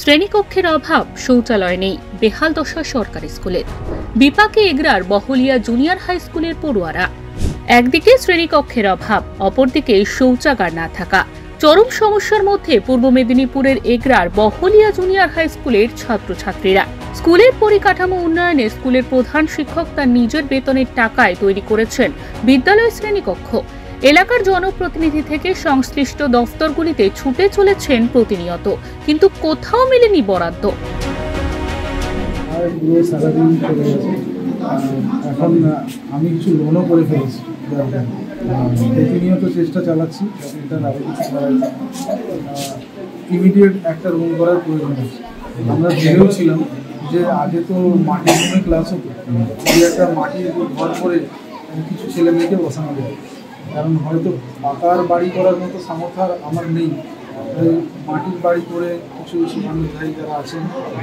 শ্রেণীকক্ষের অভাব, শৌচালয় নেই, বেহাল দশা সরকারি স্কুলের। বিপাকে এগরার বহলিয়া জুনিয়র হাই স্কুলের পড়ুয়ারা। একদিকে শ্রেণীকক্ষের অভাব, অপরদিকে শৌচাগার না থাকা। চরম সমস্যার মধ্যে পূর্ব মেদিনীপুরের এগরার বহলিয়া জুনিয়র হাই স্কুলের ছাত্রছাত্রীরা। স্কুলের পরিকাঠামো উন্নয়নে স্কুলের প্রধান শিক্ষক তার নিজের বেতনের টাকায় তৈরি করেছেন বিদ্যালয় শ্রেণীকক্ষ। এলাকার জনপ্রতিনিধি থেকে সংশ্লিষ্ট দফতরগুলিতে ছুটে চলেছেন প্রতিনিয়ত, কিন্তু কোথাও মেলেনি বরাদ্দ। এখন আমি কিছু লোনও করে ফেলেছি, প্রতিনিয়ত চেষ্টা চালাচ্ছি। ইমিডিয়েট একটা রুম করার প্রয়োজন আছে। আমরা ভেবেও ছিলাম যে আগে তো মাটির রুমে ক্লাস হতো, একটা মাটির ঘর করে কিছু ছেলে মেয়েকে বসানো যায়, কারণ হয়তো পাকার বাড়ি করার মতো সামর্থ্য আমার নেই। মাটির বাড়ি করে কিছু শুভানুধ্যায়ী যারা আছেন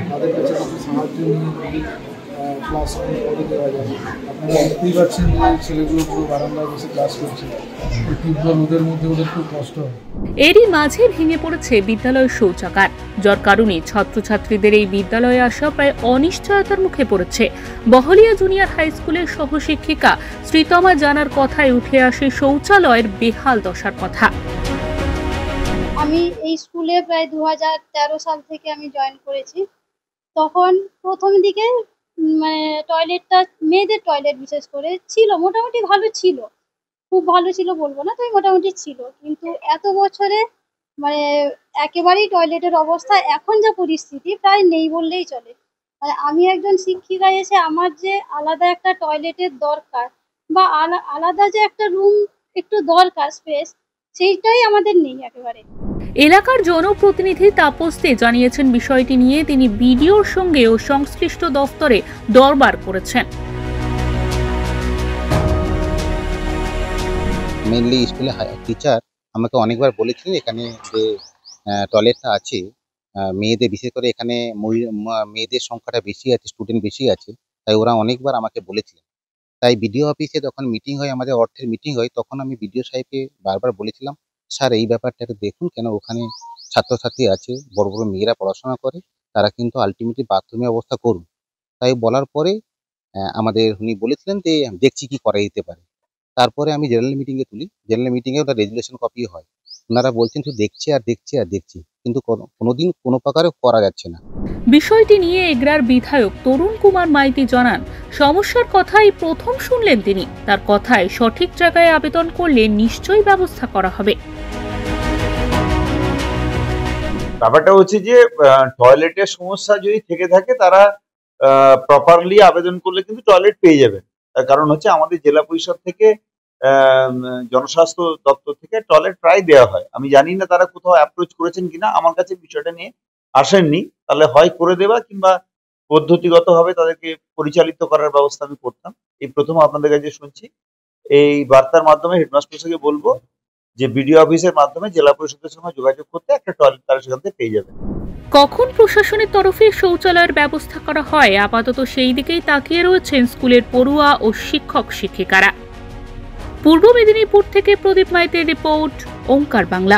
তাদের কাছে কিছু সাহায্য নিয়ে ক্লাস করে দেওয়া যাবে। আপনারা দেখতেই পাচ্ছেন যে ছেলেগুলো পুরো বারান্দায় বসে ক্লাস করছে, তীব্র রোদের মধ্যে ওদের খুব কষ্ট হয়। এরই মাঝে ভেঙে পড়েছে বিদ্যালয়ের শৌচাগার, যার কারণে ছাত্রছাত্রীদের এই বিদ্যালয়ে আসা প্রায় অনিশ্চয়তার মুখে পড়েছে। বহলিয়া জুনিয়র হাই স্কুলের সহশিক্ষিকা শ্রীতমা জানার কথায় উঠে আসে শৌচালয়ের বেহাল দশার কথা। আমি এই স্কুলে প্রায় 2013 সাল থেকে আমি জয়েন করেছি। তখন প্রথম দিকে মানে টয়লেটটা, মেয়েদের টয়লেট বিশেষ করে ছিল, মোটামুটি ভালো ছিল, খুব ভালো ছিল বলবো না, তবে মোটামুটি ছিল। কিন্তু এত বছরে মানে একেবারেই টয়লেটের অবস্থা এখন যা পরিস্থিতি প্রায় নেই বললেই চলে। মানে আমি একজন শিক্ষিকা এসে আমার যে আলাদা একটা টয়লেটের দরকার বা আলাদা যে একটা রুম একটু দরকার, স্পেস, সেইটাই আমাদের নেই একেবারে। এলাকার জনপ্রতিনিধি তাপস দে জানিয়েছেন বিষয়টি নিয়ে তিনি বিডিওর সঙ্গে ও সংশ্লিষ্ট দফতরে দরবার করেছেন। মেইনলি স্কুলে টিচার আমাকে অনেকবার বলেছিলেন এখানে যে টয়লেটটা আছে মেয়েদের, বিশেষ করে এখানে মেয়েদের সংখ্যাটা বেশি আছে, স্টুডেন্ট বেশি আছে, তাই ওরা অনেকবার আমাকে বলেছিলেন। তাই বিডিও অফিসে যখন মিটিং হয়, আমাদের অর্থের মিটিং হয়, তখন আমি বিডিও সাহেবকে বারবার বলেছিলাম, স্যার এই ব্যাপারটা একটু দেখুন, কেন ওখানে ছাত্রছাত্রী আছে, বড় বড় মেয়েরা পড়াশোনা করে, তারা কিন্তু আলটিমেটলি বাথরুমের অবস্থা করুন। তাই বলার পরে আমাদের উনি বলেছিলেন যে দেখছি কি করা যেতে পারে। তারপরে আমি জেনারেল মিটিংয়ে তুলি, জেনারেল মিটিংয়ে ওটা রেজুলেশন কপি হয়। ওনারা বলছেন শুধু দেখছি আর দেখছি আর দেখছি, কিন্তু কোনোদিন কোনো প্রকারে করা যাচ্ছে না। বিষয়টি নিয়ে এগরার বিধায়ক তরুণ কুমার মাইতি জানান, সমস্যার কথাই প্রথম শুনলেন তিনি। তার কথায় সঠিক জায়গায় আবেদন করলে নিশ্চয়ই ব্যবস্থা করা হবে। ব্যাপারটা হচ্ছে যে টয়লেটের সমস্যা যদি থেকে থাকে তারা প্রপারলি আবেদন করলে কিন্তু টয়লেট পেয়ে যাবেন। তার কারণ হচ্ছে আমাদের জেলা পরিষদ থেকে জনস্বাস্থ্য দপ্তর থেকে টয়লেট প্রায় দেওয়া হয়। আমি জানি না তারা কোথাও অ্যাপ্রোচ করেছেন কিনা, আমার কাছে বিষয়টা নিয়ে আসেননি। তাহলে হয় করে দেওয়া কিংবা পদ্ধতিগতভাবে তাদেরকে পরিচালিত করার ব্যবস্থা আমি করতাম। এই প্রথম আপনাদের কাছে শুনছি। এই বার্তার মাধ্যমে হেডমাস্টারকে বলবো যে বিডিও অফিসের মাধ্যমে জেলা পরিষদের সঙ্গে যোগাযোগ করতে একটা টয়লেট তারা সেখান থেকে পেয়ে যাবে। কখন প্রশাসনের তরফে শৌচালয়ের ব্যবস্থা করা হয়, আপাতত সেই দিকেই তাকিয়ে রয়েছেন স্কুলের পড়ুয়া ও শিক্ষক শিক্ষিকারা। পূর্ব মেদিনীপুর থেকে প্রদীপ মাইতের রিপোর্ট, ওঙ্কার বাংলা।